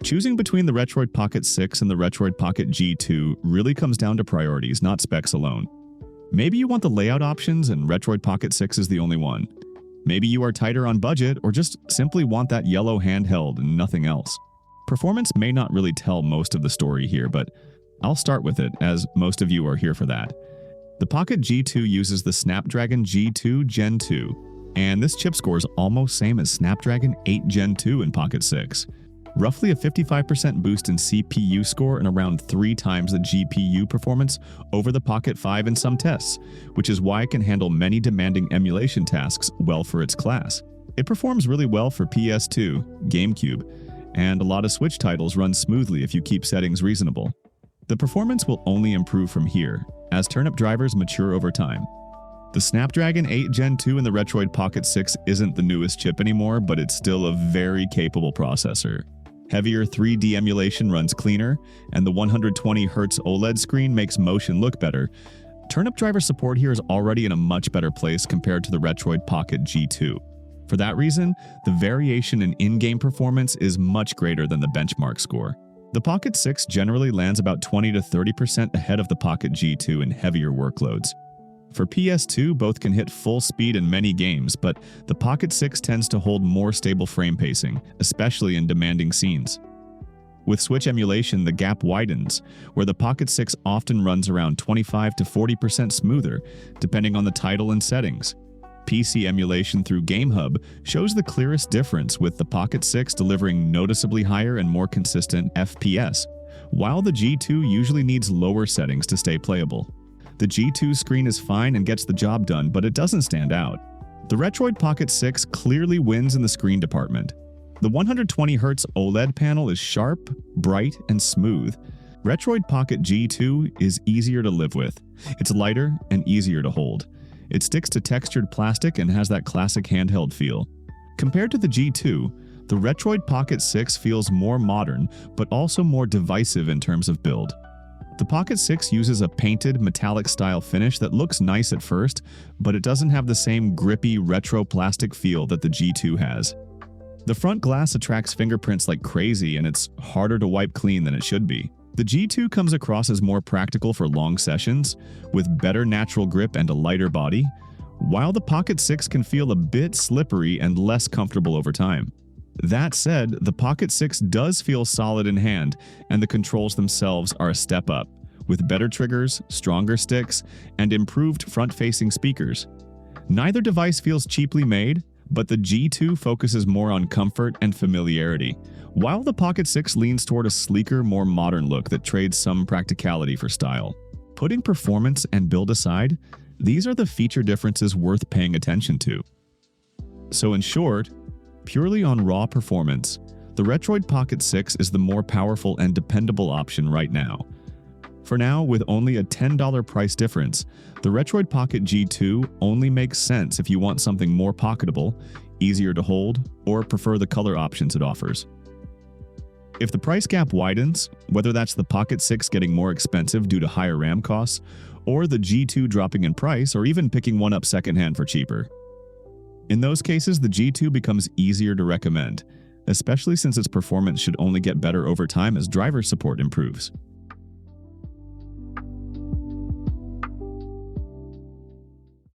Choosing between the Retroid Pocket 6 and the Retroid Pocket G2 really comes down to priorities, not specs alone. Maybe you want the layout options and Retroid Pocket 6 is the only one. Maybe you are tighter on budget or just simply want that yellow handheld and nothing else. Performance may not really tell most of the story here, but I'll start with it, as most of you are here for that. The Pocket G2 uses the Snapdragon G2 Gen 2, and this chip score is almost same as Snapdragon 8 Gen 2 in Pocket 6. Roughly a 55% boost in CPU score and around 3 times the GPU performance over the Pocket 5 in some tests, which is why it can handle many demanding emulation tasks well for its class. It performs really well for PS2, GameCube, and a lot of Switch titles run smoothly if you keep settings reasonable. The performance will only improve from here, as turnip drivers mature over time. The Snapdragon 8 Gen 2 in the Retroid Pocket 6 isn't the newest chip anymore, but it's still a very capable processor. Heavier 3D emulation runs cleaner, and the 120Hz OLED screen makes motion look better. Turnip driver support here is already in a much better place compared to the Retroid Pocket G2. For that reason, the variation in-game performance is much greater than the benchmark score. The Pocket 6 generally lands about 20 to 30% ahead of the Pocket G2 in heavier workloads. For PS2, both can hit full speed in many games, but the Pocket 6 tends to hold more stable frame pacing, especially in demanding scenes. With Switch emulation, the gap widens, where the Pocket 6 often runs around 25 to 40% smoother, depending on the title and settings. PC emulation through GameHub shows the clearest difference, with the Pocket 6 delivering noticeably higher and more consistent FPS, while the G2 usually needs lower settings to stay playable. The G2 screen is fine and gets the job done, but it doesn't stand out. The Retroid Pocket 6 clearly wins in the screen department. The 120Hz OLED panel is sharp, bright, and smooth. Retroid Pocket G2 is easier to live with. It's lighter and easier to hold. It sticks to textured plastic and has that classic handheld feel. Compared to the G2, the Retroid Pocket 6 feels more modern, but also more divisive in terms of build. The Pocket 6 uses a painted, metallic-style finish that looks nice at first, but it doesn't have the same grippy, retro plastic feel that the G2 has. The front glass attracts fingerprints like crazy, and it's harder to wipe clean than it should be. The G2 comes across as more practical for long sessions, with better natural grip and a lighter body, while the Pocket 6 can feel a bit slippery and less comfortable over time. That said, the Pocket 6 does feel solid in hand, and the controls themselves are a step up, with better triggers, stronger sticks, and improved front-facing speakers. Neither device feels cheaply made, but the G2 focuses more on comfort and familiarity, while the Pocket 6 leans toward a sleeker, more modern look that trades some practicality for style. Putting performance and build aside, these are the feature differences worth paying attention to. So in short, purely on raw performance, the Retroid Pocket 6 is the more powerful and dependable option right now. For now, with only a $10 price difference, the Retroid Pocket G2 only makes sense if you want something more pocketable, easier to hold, or prefer the color options it offers. If the price gap widens, whether that's the Pocket 6 getting more expensive due to higher RAM costs, or the G2 dropping in price, or even picking one up secondhand for cheaper, in those cases, the G2 becomes easier to recommend, especially since its performance should only get better over time as driver support improves.